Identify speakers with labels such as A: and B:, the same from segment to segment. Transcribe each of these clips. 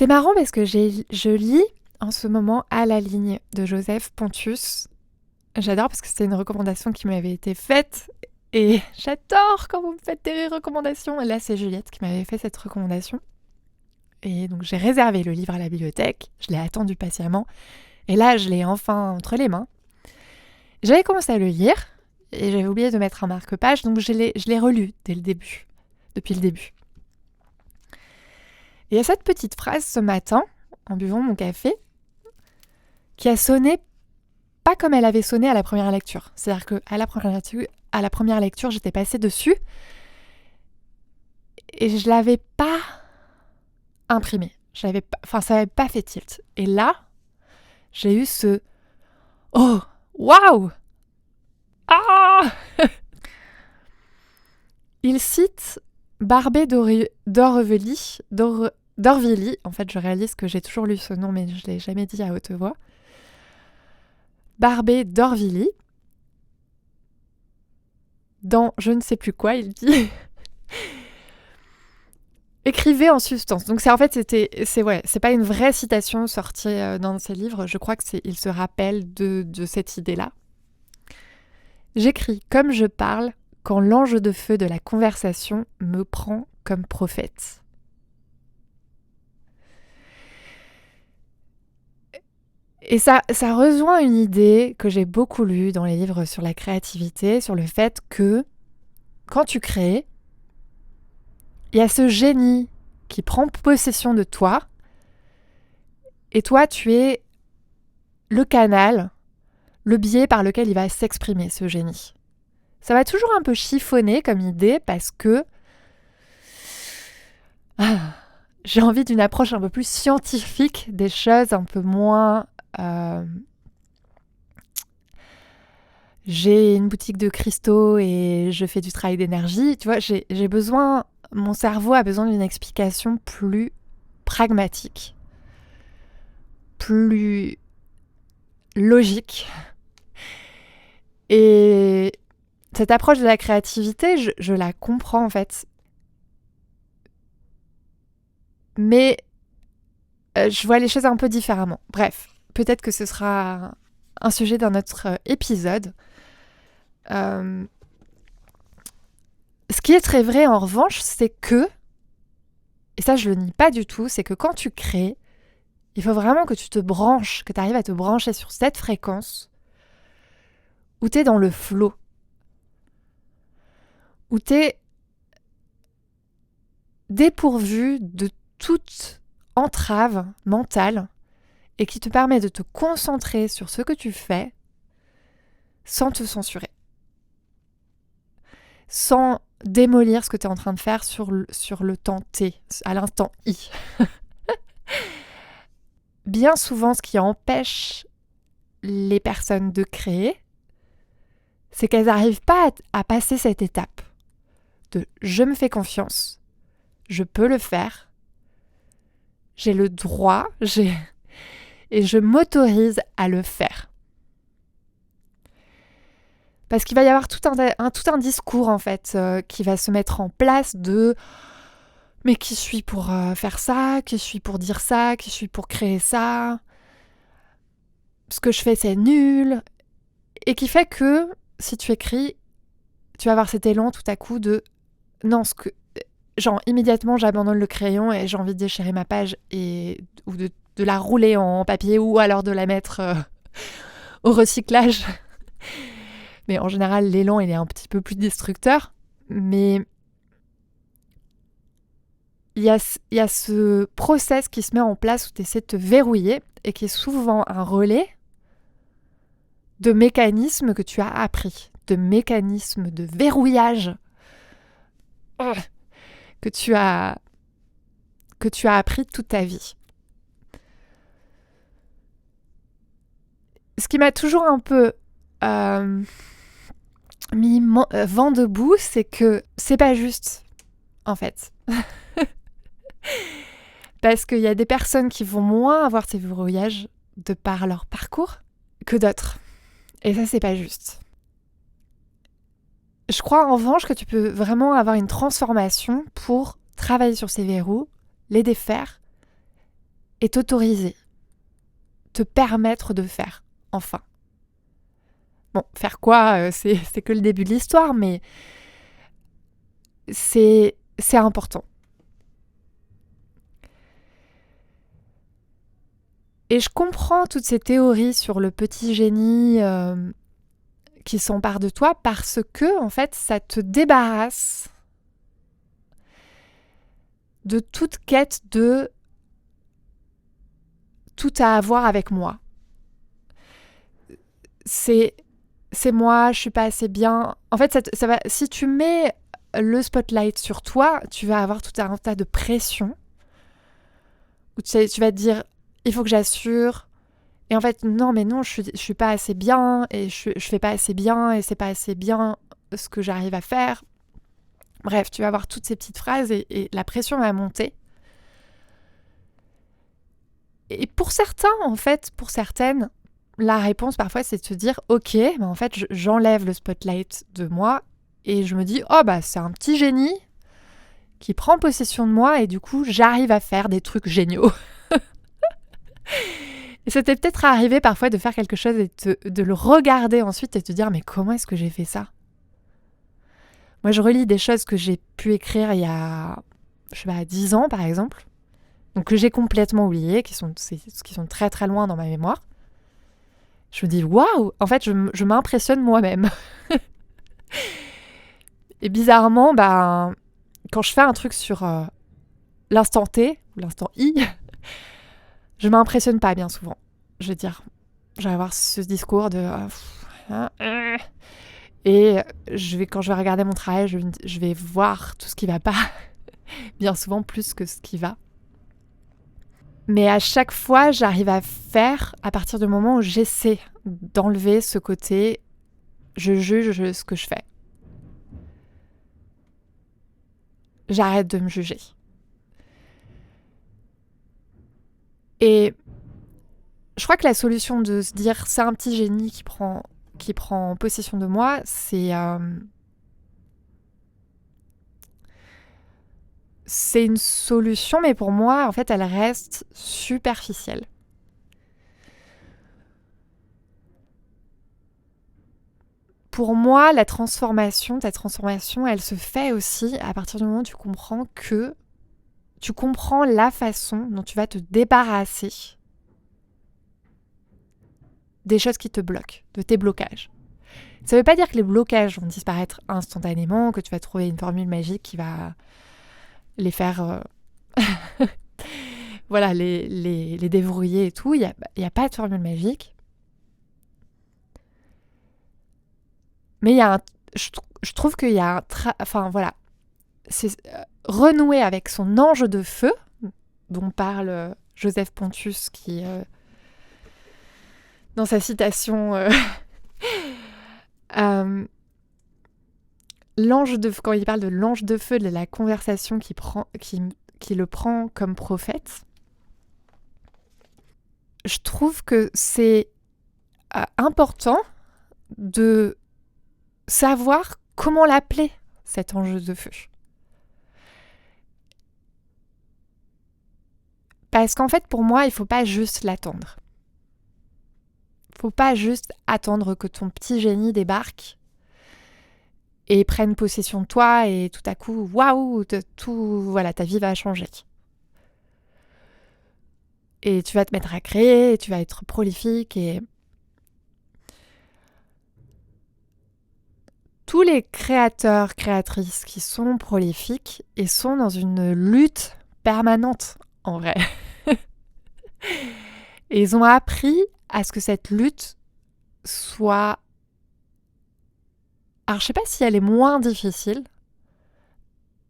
A: C'est marrant parce que je lis en ce moment À la ligne de Joseph Pontus. J'adore parce que c'était une recommandation qui m'avait été faite et j'adore quand vous me faites des recommandations. Et là, c'est Juliette qui m'avait fait cette recommandation. Et donc, j'ai réservé le livre à la bibliothèque. Je l'ai attendu patiemment. Et là, je l'ai enfin entre les mains. J'avais commencé à le lire et j'avais oublié de mettre un marque-page, donc je l'ai relu depuis le début. Et il y a cette petite phrase ce matin, en buvant mon café, qui a sonné pas comme elle avait sonné à la première lecture. C'est-à-dire qu'à la première lecture, j'étais passée dessus et je l'avais pas imprimé. Ça n'avait pas fait tilt. Et là, j'ai eu ce « Oh, waouh !» Ah Il cite Barbé d'Aurevilly. En fait, je réalise que j'ai toujours lu ce nom, mais je ne l'ai jamais dit à haute voix. Barbé d'Aurevilly. Dans je ne sais plus quoi, il dit écrivez en substance. Donc c'est pas une vraie citation sortie dans ses livres. Je crois il se rappelle de cette idée-là. J'écris comme je parle quand l'ange de feu de la conversation me prend comme prophète. Et ça rejoint une idée que j'ai beaucoup lue dans les livres sur la créativité, sur le fait que quand tu crées, il y a ce génie qui prend possession de toi et toi, tu es le canal, le biais par lequel il va s'exprimer, ce génie. Ça va toujours un peu chiffonner comme idée parce que j'ai envie d'une approche un peu plus scientifique des choses, un peu moins... j'ai une boutique de cristaux et je fais du travail d'énergie. Tu vois, mon cerveau a besoin d'une explication plus pragmatique, plus logique. Et cette approche de la créativité, je la comprends en fait. Mais je vois les choses un peu différemment. Bref, peut-être que ce sera un sujet d'un autre épisode. Ce qui est très vrai en revanche, c'est que, et ça je le nie pas du tout, c'est que quand tu crées, il faut vraiment que tu te branches, que tu arrives à te brancher sur cette fréquence où tu es dans le flow, où tu es dépourvu de toute entrave mentale et qui te permet de te concentrer sur ce que tu fais sans te censurer, sans démolir ce que tu es en train de faire sur le temps T, à l'instant I. Bien souvent, ce qui empêche les personnes de créer, c'est qu'elles n'arrivent pas à passer cette étape de « je me fais confiance, je peux le faire, j'ai le droit, et je m'autorise à le faire ». Parce qu'il va y avoir tout un discours en fait qui va se mettre en place de « mais qui suis pour faire ça, qui suis pour dire ça, qui suis pour créer ça, ce que je fais c'est nul ». Et qui fait que si tu écris, tu vas avoir cet élan tout à coup de « non, immédiatement j'abandonne le crayon et j'ai envie de déchirer ma page ou de la rouler en papier ou alors de la mettre au recyclage ». Mais en général, l'élan, il est un petit peu plus destructeur. Mais il y a ce process qui se met en place où tu essaies de te verrouiller et qui est souvent un relais de mécanismes que tu as appris, de mécanismes de verrouillage que tu as appris toute ta vie. Ce qui m'a toujours un peu mis vent debout, c'est que c'est pas juste, en fait. Parce qu'il y a des personnes qui vont moins avoir ces verrouillages de par leur parcours que d'autres. Et ça, c'est pas juste. Je crois en revanche que tu peux vraiment avoir une transformation pour travailler sur ces verrous, les défaire et t'autoriser, te permettre de faire, enfin. Bon, faire quoi, c'est que le début de l'histoire, mais c'est important. Et je comprends toutes ces théories sur le petit génie qui s'empare de toi parce que, en fait, ça te débarrasse de toute quête de tout à avoir avec moi. C'est moi, je suis pas assez bien. En fait, ça va, si tu mets le spotlight sur toi, tu vas avoir tout un tas de pression où tu vas te dire il faut que j'assure. Et en fait, non, mais non, je suis pas assez bien et je fais pas assez bien et c'est pas assez bien ce que j'arrive à faire. Bref, tu vas avoir toutes ces petites phrases et la pression va monter. Et pour certains, en fait, pour certaines, la réponse parfois c'est de se dire ok, mais en fait j'enlève le spotlight de moi et je me dis oh bah c'est un petit génie qui prend possession de moi et du coup j'arrive à faire des trucs géniaux. Et c'était peut-être arrivé parfois de faire quelque chose et de le regarder ensuite et te dire mais comment est-ce que j'ai fait ça? Moi je relis des choses que j'ai pu écrire il y a, je sais pas, 10 ans par exemple, donc que j'ai complètement oubliées, qui sont très très loin dans ma mémoire. Je me dis waouh, en fait je m'impressionne moi-même. Et bizarrement, bah, quand je fais un truc sur l'instant T, ou l'instant I, je m'impressionne pas bien souvent. Je veux dire, je vais avoir ce discours de et quand je vais regarder mon travail, je vais voir tout ce qui va pas, bien souvent plus que ce qui va. Mais à chaque fois, j'arrive à faire à partir du moment où j'essaie d'enlever ce côté je juge ce que je fais. J'arrête de me juger. Et je crois que la solution de se dire c'est un petit génie qui prend possession de moi, c'est une solution, mais pour moi, en fait, elle reste superficielle. Pour moi, ta transformation, elle se fait aussi à partir du moment où tu comprends la façon dont tu vas te débarrasser des choses qui te bloquent, de tes blocages. Ça ne veut pas dire que les blocages vont disparaître instantanément, que tu vas trouver une formule magique qui va les faire voilà, les déverrouiller et tout. Il n'y a pas de formule magique. Mais je trouve qu'il y a un... enfin, voilà. C'est renouer avec son ange de feu, dont parle Joseph Pontus, qui, dans sa citation... l'ange de quand il parle de l'ange de feu, de la conversation qui le prend comme prophète, je trouve que c'est important de savoir comment l'appeler, cet ange de feu. Parce qu'en fait, pour moi, il ne faut pas juste l'attendre. Il ne faut pas juste attendre que ton petit génie débarque et prenne possession de toi et tout à coup, waouh, voilà, ta vie va changer. Et tu vas te mettre à créer, et tu vas être prolifique et... Tous les créateurs, créatrices qui sont prolifiques et sont dans une lutte permanente, en vrai. Et ils ont appris à ce que cette lutte soit... Alors, je sais pas si elle est moins difficile,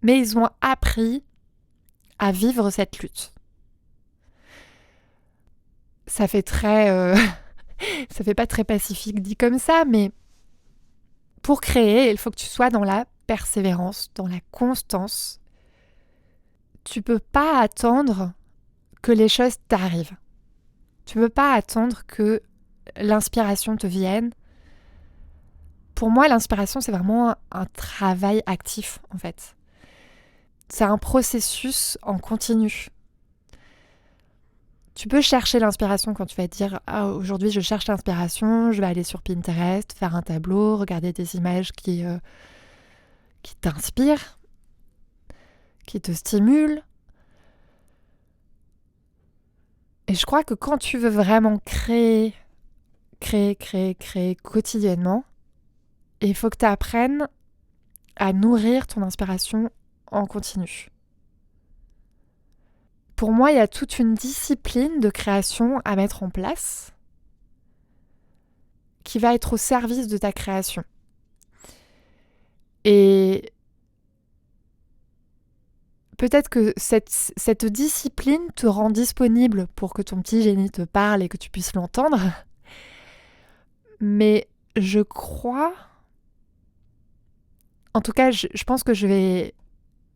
A: mais ils ont appris à vivre cette lutte. Ça fait très... ça fait pas très pacifique dit comme ça, mais pour créer, il faut que tu sois dans la persévérance, dans la constance. Tu peux pas attendre que les choses t'arrivent. Tu peux pas attendre que l'inspiration te vienne. Pour moi, l'inspiration, c'est vraiment un travail actif, en fait. C'est un processus en continu. Tu peux chercher l'inspiration quand tu vas te dire « Ah, aujourd'hui, je cherche l'inspiration, je vais aller sur Pinterest, faire un tableau, regarder des images qui t'inspirent, qui te stimulent. » Et je crois que quand tu veux vraiment créer quotidiennement, il faut que tu apprennes à nourrir ton inspiration en continu. Pour moi, il y a toute une discipline de création à mettre en place qui va être au service de ta création. Et peut-être que cette discipline te rend disponible pour que ton petit génie te parle et que tu puisses l'entendre. Mais je crois... En tout cas, je pense que je vais,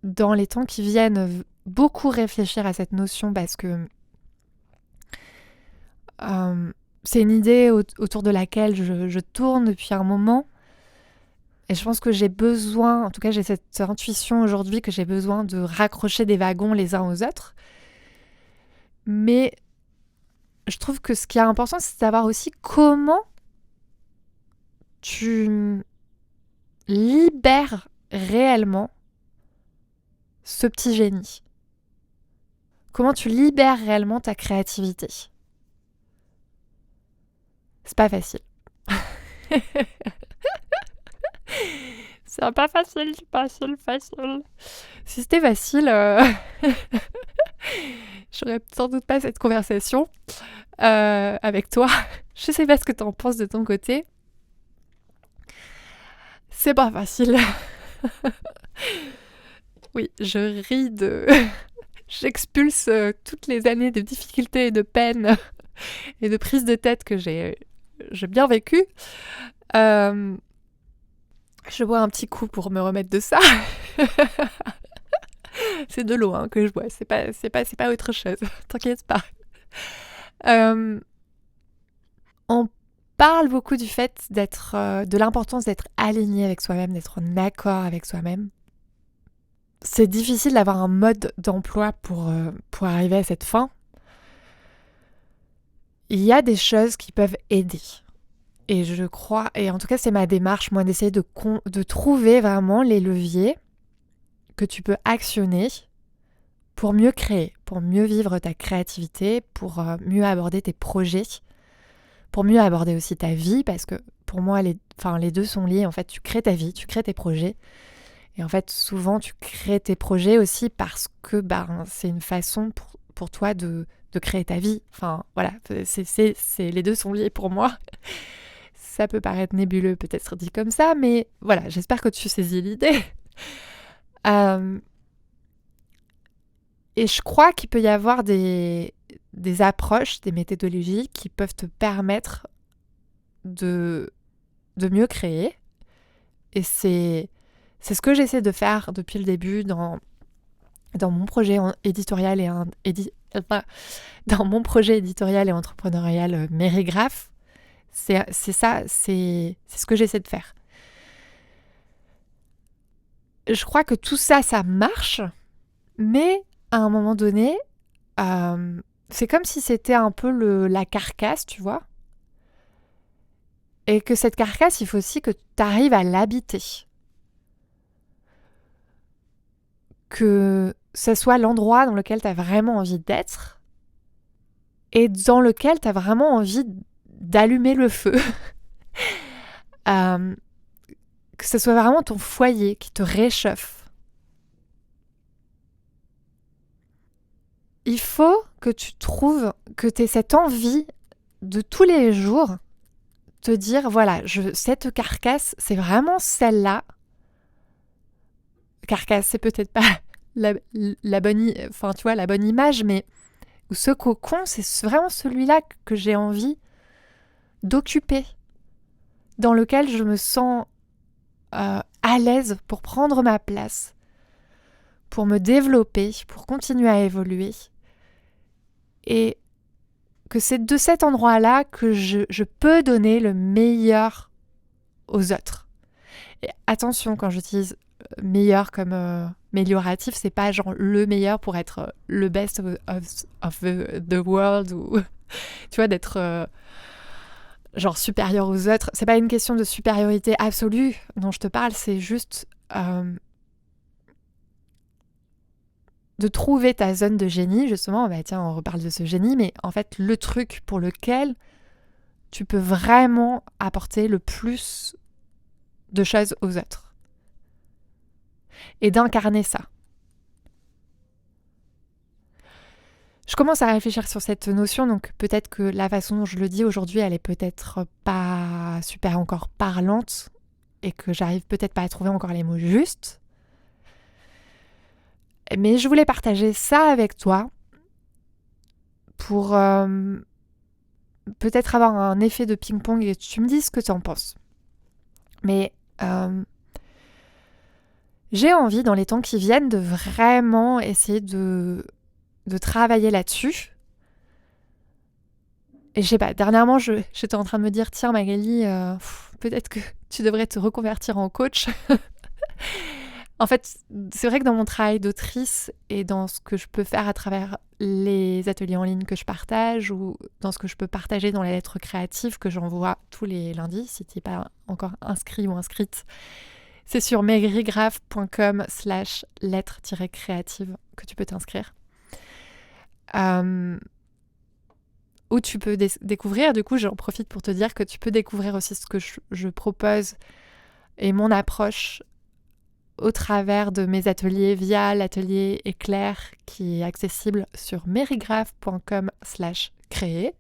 A: dans les temps qui viennent, beaucoup réfléchir à cette notion parce que c'est une idée autour de laquelle je tourne depuis un moment. Et je pense que j'ai besoin, en tout cas j'ai cette intuition aujourd'hui que j'ai besoin de raccrocher des wagons les uns aux autres. Mais je trouve que ce qui est important, c'est de savoir aussi comment tu libères réellement ce petit génie. Comment tu libères réellement ta créativité. C'est pas facile. C'est pas facile. Si c'était facile, j'aurais sans doute pas cette conversation avec toi. Je sais pas ce que t'en penses de ton côté. C'est pas facile. Oui, je ris de... J'expulse toutes les années de difficultés et de peine et de prise de tête que j'ai bien vécu. Je bois un petit coup pour me remettre de ça. C'est de l'eau que je bois, c'est pas autre chose. T'inquiète pas. On parle beaucoup du fait de l'importance d'être aligné avec soi-même, d'être en accord avec soi-même. C'est difficile d'avoir un mode d'emploi pour arriver à cette fin. Il y a des choses qui peuvent aider. Et je crois, et en tout cas c'est ma démarche, moi, d'essayer de trouver vraiment les leviers que tu peux actionner pour mieux créer, pour mieux vivre ta créativité, pour mieux aborder tes projets, pour mieux aborder aussi ta vie, parce que pour moi, les deux sont liés. En fait, tu crées ta vie, tu crées tes projets. Et en fait, souvent, tu crées tes projets aussi parce que c'est une façon pour toi de créer ta vie. Enfin, voilà, les deux sont liés pour moi. Ça peut paraître nébuleux, peut-être dit comme ça, mais voilà, j'espère que tu saisis l'idée. Et je crois qu'il peut y avoir des approches, des méthodologies qui peuvent te permettre de mieux créer. Et c'est ce que j'essaie de faire depuis le début dans mon projet éditorial dans mon projet éditorial et entrepreneurial Mérigraphe. C'est ça, c'est ce que j'essaie de faire. Je crois que tout ça, ça marche, mais à un moment donné, c'est comme si c'était un peu la carcasse, tu vois. Et que cette carcasse, il faut aussi que tu arrives à l'habiter. Que ce soit l'endroit dans lequel tu as vraiment envie d'être et dans lequel tu as vraiment envie d'allumer le feu. Que ce soit vraiment ton foyer qui te réchauffe. Il faut que tu trouves, que tu aies cette envie de tous les jours te dire, voilà, cette carcasse, c'est vraiment celle-là. Carcasse, c'est peut-être pas la bonne image, mais ce cocon, c'est vraiment celui-là que j'ai envie d'occuper, dans lequel je me sens à l'aise pour prendre ma place, pour me développer, pour continuer à évoluer. Et que c'est de cet endroit-là que je peux donner le meilleur aux autres. Et attention, quand j'utilise meilleur comme amélioratif, c'est pas genre le meilleur pour être le best of the world ou tu vois, d'être genre supérieur aux autres. C'est pas une question de supériorité absolue dont je te parle, c'est juste de trouver ta zone de génie, justement. Bah tiens, on reparle de ce génie, mais en fait, le truc pour lequel tu peux vraiment apporter le plus de choses aux autres. Et d'incarner ça. Je commence à réfléchir sur cette notion, donc peut-être que la façon dont je le dis aujourd'hui, elle est peut-être pas super encore parlante et que j'arrive peut-être pas à trouver encore les mots justes. Mais je voulais partager ça avec toi pour peut-être avoir un effet de ping-pong et tu me dis ce que tu en penses. Mais j'ai envie dans les temps qui viennent de vraiment essayer de travailler là-dessus. Et je sais pas, dernièrement, j'étais en train de me dire, tiens Magali, peut-être que tu devrais te reconvertir en coach. En fait, c'est vrai que dans mon travail d'autrice et dans ce que je peux faire à travers les ateliers en ligne que je partage ou dans ce que je peux partager dans les lettres créatives que j'envoie tous les lundis, si tu n'es pas encore inscrit ou inscrite, c'est sur maigrigrave.com/lettres-créatives que tu peux t'inscrire. Où tu peux découvrir, du coup j'en profite pour te dire que tu peux découvrir aussi ce que je propose et mon approche au travers de mes ateliers via l'atelier Éclair qui est accessible sur maigrigrave.com/créer.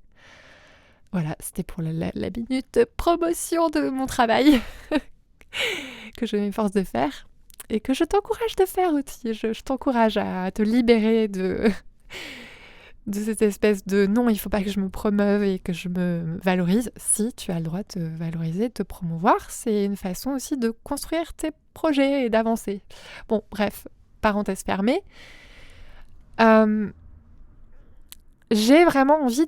A: Voilà, c'était pour la minute promotion de mon travail que je m'efforce de faire et que je t'encourage de faire aussi. Je t'encourage à te libérer de cette espèce de non, il faut pas que je me promeuve et que je me valorise. Si tu as le droit de te valoriser, de te promouvoir, c'est une façon aussi de construire tes projets et d'avancer. Bon, bref, parenthèse fermée. J'ai vraiment envie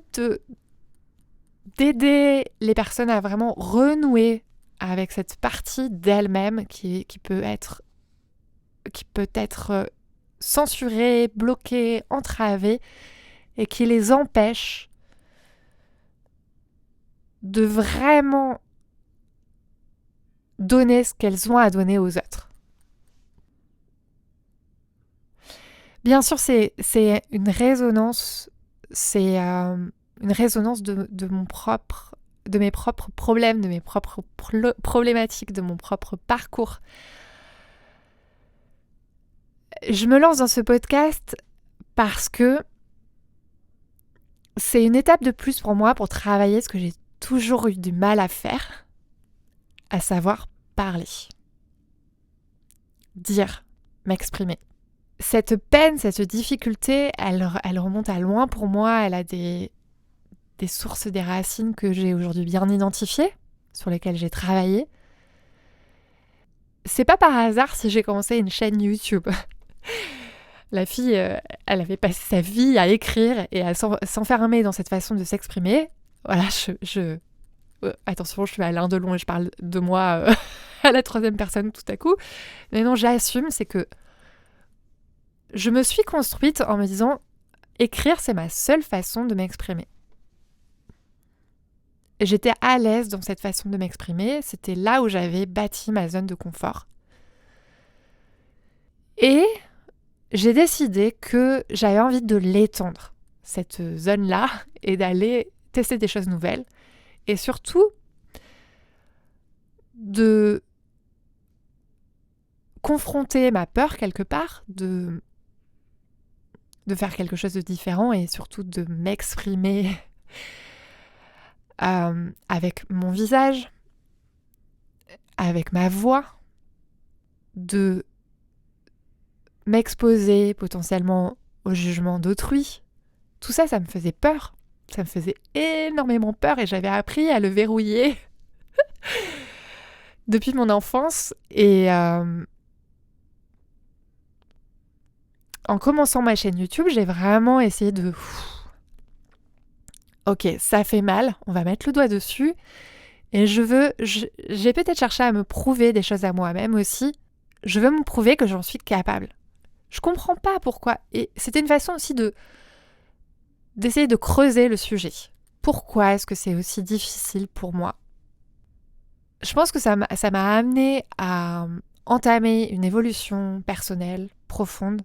A: d'aider les personnes à vraiment renouer avec cette partie d'elles-mêmes qui peut être censurée, bloquée, entravée et qui les empêche de vraiment donner ce qu'elles ont à donner aux autres. Bien sûr, c'est une résonance, c'est une résonance de mes propres problèmes, de mes propres problématiques, de mon propre parcours. Je me lance dans ce podcast parce que c'est une étape de plus pour moi pour travailler ce que j'ai toujours eu du mal à faire, à savoir parler, dire, m'exprimer. Cette peine, cette difficulté, elle remonte à loin pour moi. Elle a des sources, des racines que j'ai aujourd'hui bien identifiées, sur lesquelles j'ai travaillé. C'est pas par hasard si j'ai commencé une chaîne YouTube. La fille, elle avait passé sa vie à écrire et à s'enfermer dans cette façon de s'exprimer. Voilà, attention, je suis à l'un de long et je parle de moi à la troisième personne tout à coup. Mais non, j'assume, c'est que je me suis construite en me disant écrire, c'est ma seule façon de m'exprimer. Et j'étais à l'aise dans cette façon de m'exprimer. C'était là où j'avais bâti ma zone de confort. Et j'ai décidé que j'avais envie de l'étendre, cette zone-là, et d'aller tester des choses nouvelles. Et surtout, de confronter ma peur quelque part, de faire quelque chose de différent et surtout de m'exprimer avec mon visage, avec ma voix, de m'exposer potentiellement au jugement d'autrui. Tout ça, ça me faisait peur. Ça me faisait énormément peur et j'avais appris à le verrouiller depuis mon enfance. Et en commençant ma chaîne YouTube, j'ai vraiment essayé de... Ok, ça fait mal, on va mettre le doigt dessus. Et j'ai peut-être cherché à me prouver des choses à moi-même aussi. Je veux me prouver que j'en suis capable. Je comprends pas pourquoi. Et c'était une façon aussi d'essayer de creuser le sujet. Pourquoi est-ce que c'est aussi difficile pour moi? Je pense que ça m'a amené à entamer une évolution personnelle profonde.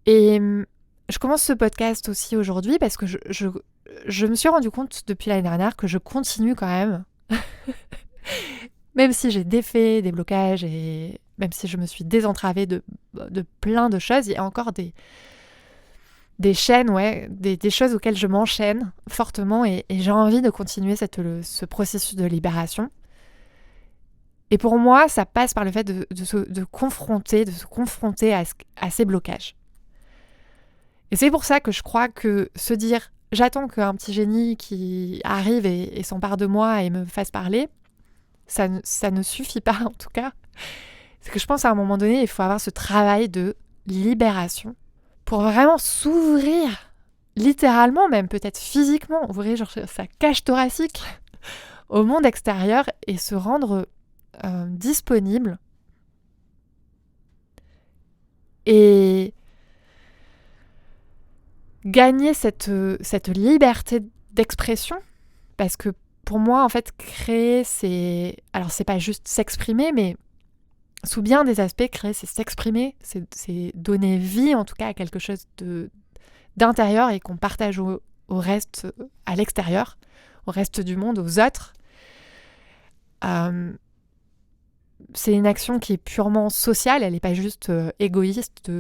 A: Et je commence ce podcast aussi aujourd'hui parce que je me suis rendu compte depuis l'année dernière que je continue quand même, même si j'ai des blocages et même si je me suis désentravée de plein de choses, il y a encore des chaînes, des choses auxquelles je m'enchaîne fortement et j'ai envie de continuer ce processus de libération. Et pour moi, ça passe par le fait de se confronter à ces blocages. Et c'est pour ça que je crois que se dire « j'attends qu'un petit génie qui arrive et s'empare de moi et me fasse parler », ça ne suffit pas en tout cas. C'est que je pense à un moment donné, il faut avoir ce travail de libération pour vraiment s'ouvrir, littéralement même, peut-être physiquement, ouvrir genre sa cage thoracique au monde extérieur et se rendre disponible. Et gagner cette liberté d'expression, parce que pour moi, en fait, créer, c'est pas juste s'exprimer, mais sous bien des aspects, créer, c'est s'exprimer, c'est donner vie, en tout cas, à quelque chose d'intérieur et qu'on partage au reste, à l'extérieur, au reste du monde, aux autres. C'est une action qui est purement sociale, elle n'est pas juste égoïste,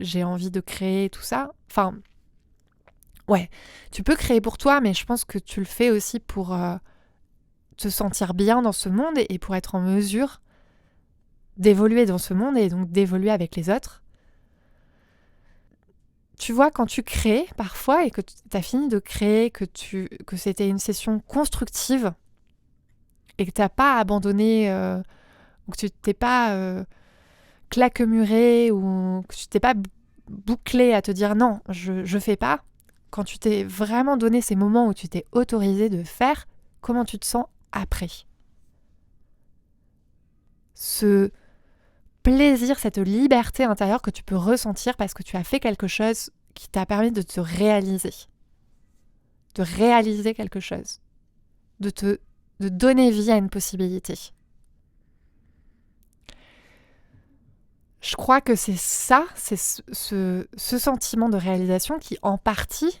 A: j'ai envie de créer tout ça. Enfin, ouais, tu peux créer pour toi, mais je pense que tu le fais aussi pour te sentir bien dans ce monde et pour être en mesure d'évoluer dans ce monde et donc d'évoluer avec les autres. Tu vois, quand tu crées parfois et que tu as fini de créer, que c'était une session constructive et que tu n'as pas abandonné ou que tu t'es pas claquemuré ou que tu t'es pas bouclé à te dire non, je fais pas. Quand tu t'es vraiment donné ces moments où tu t'es autorisé de faire, comment tu te sens après? Ce plaisir, cette liberté intérieure que tu peux ressentir parce que tu as fait quelque chose qui t'a permis de te réaliser. De réaliser quelque chose. De donner vie à une possibilité. Je crois que c'est ça, c'est ce sentiment de réalisation qui, en partie,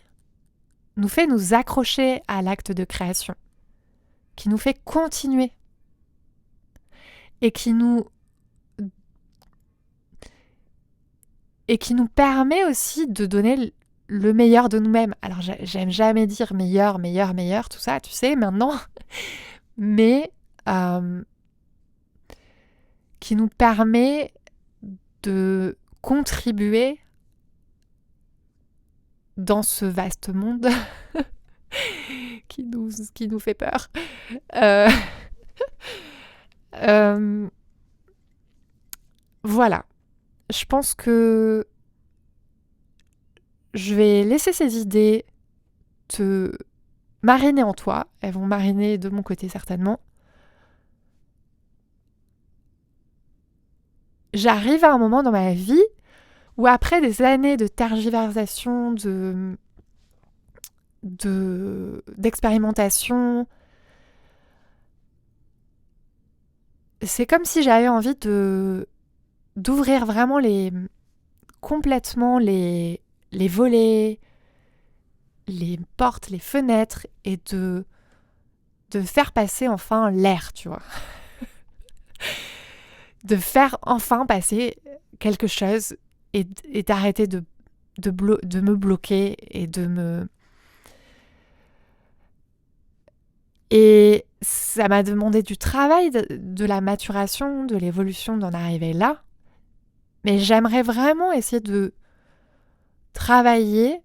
A: nous fait nous accrocher à l'acte de création, qui nous fait continuer et qui nous permet aussi de donner le meilleur de nous-mêmes. Alors, j'aime jamais dire meilleur, tout ça, tu sais, maintenant, mais qui nous permet de contribuer dans ce vaste monde qui nous fait peur. Voilà. Je pense que je vais laisser ces idées te mariner en toi. Elles vont mariner de mon côté certainement. J'arrive à un moment dans ma vie où après des années de tergiversation, d'expérimentation, c'est comme si j'avais envie d'ouvrir vraiment complètement les volets, les portes, les fenêtres et de faire passer enfin l'air, tu vois. De faire enfin passer quelque chose et d'arrêter de me bloquer et Et ça m'a demandé du travail, de la maturation, de l'évolution d'en arriver là. Mais j'aimerais vraiment essayer de travailler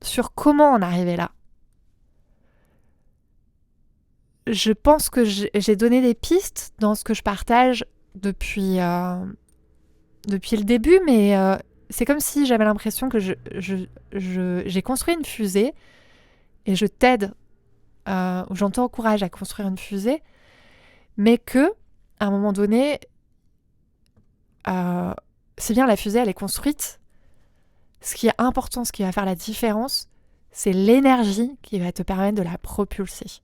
A: sur comment en arriver là. Je pense que j'ai donné des pistes dans ce que je partage depuis le début, mais c'est comme si j'avais l'impression que j'ai construit une fusée et je t'aide, ou j'en t'encourage à construire une fusée, mais que, à un moment donné, c'est bien, la fusée, elle est construite. Ce qui est important, ce qui va faire la différence, c'est l'énergie qui va te permettre de la propulser.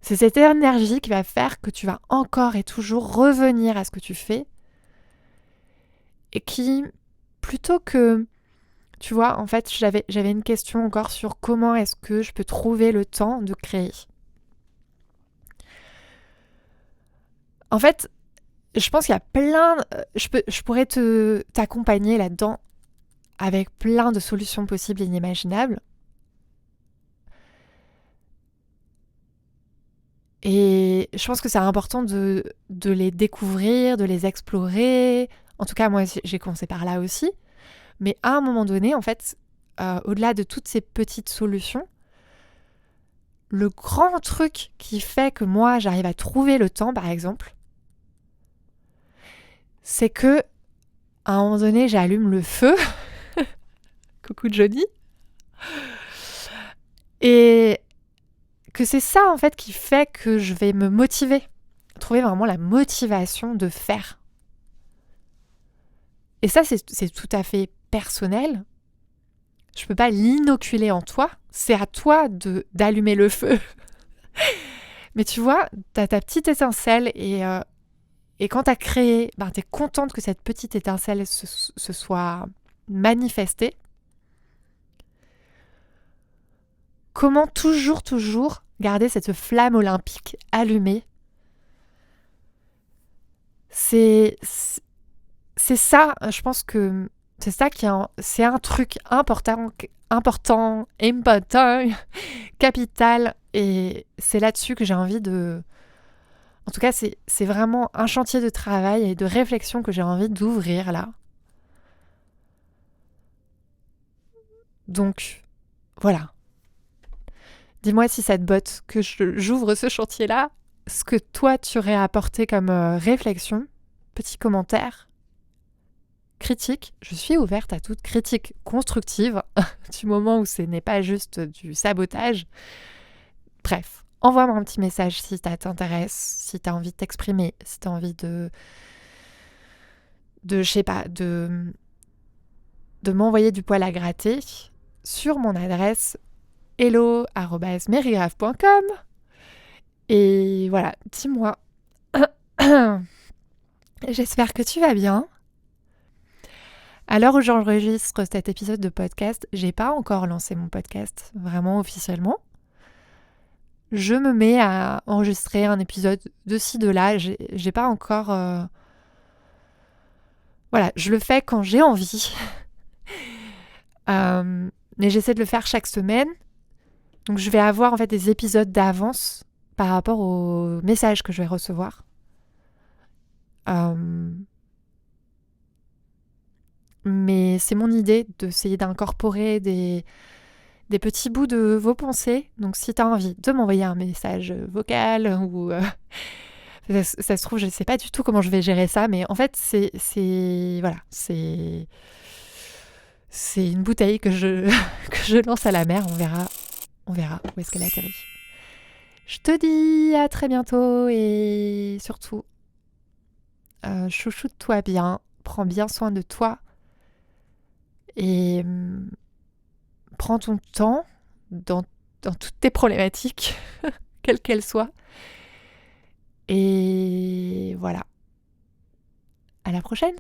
A: C'est cette énergie qui va faire que tu vas encore et toujours revenir à ce que tu fais et qui, plutôt que, tu vois, en fait, j'avais une question encore sur comment est-ce que je peux trouver le temps de créer. En fait, je pense qu'il y a plein... Je pourrais t'accompagner là-dedans avec plein de solutions possibles et inimaginables. Et je pense que c'est important de les découvrir, de les explorer. En tout cas, moi, j'ai commencé par là aussi. Mais à un moment donné, en fait, au-delà de toutes ces petites solutions, le grand truc qui fait que moi, j'arrive à trouver le temps, par exemple, c'est que à un moment donné, j'allume le feu. Coucou Johnny. Et que c'est ça, en fait, qui fait que je vais me motiver. Trouver vraiment la motivation de faire. Et ça, c'est tout à fait personnel. Je peux pas l'inoculer en toi. C'est à toi d'allumer le feu. Mais tu vois, t'as ta petite étincelle et quand t'as créé, t'es contente que cette petite étincelle se soit manifestée. Comment toujours garder cette flamme olympique allumée? C'est ça, je pense que c'est ça c'est un truc important, capital, et c'est là-dessus que j'ai envie de... En tout cas, c'est vraiment un chantier de travail et de réflexion que j'ai envie d'ouvrir là. Donc, voilà. Dis-moi si ça te botte que j'ouvre ce chantier-là, ce que toi tu aurais apporté comme réflexion, petit commentaire, critique. Je suis ouverte à toute critique constructive, du moment où ce n'est pas juste du sabotage. Bref, envoie-moi un petit message si ça t'intéresse, si tu as envie de t'exprimer, si tu as envie de je sais pas, de m'envoyer du poil à gratter sur mon adresse hello@merigrave.com. Et voilà, dis-moi. J'espère que tu vas bien. À l'heure où j'enregistre cet épisode de podcast, j'ai pas encore lancé mon podcast vraiment officiellement. Je me mets à enregistrer un épisode de ci, de là. J'ai pas encore... Voilà, je le fais quand j'ai envie. Mais j'essaie de le faire chaque semaine. Donc je vais avoir en fait des épisodes d'avance par rapport aux messages que je vais recevoir. Mais c'est mon idée d'essayer d'incorporer des petits bouts de vos pensées. Donc si tu as envie de m'envoyer un message vocal ou... ça se trouve, je ne sais pas du tout comment je vais gérer ça, mais en fait, voilà, c'est une bouteille que je, que je lance à la mer. On verra où est-ce qu'elle atterrit. Je te dis à très bientôt et surtout, chouchoute-toi bien, prends bien soin de toi et prends ton temps dans toutes tes problématiques, quelles qu'elles soient. Et voilà. À la prochaine!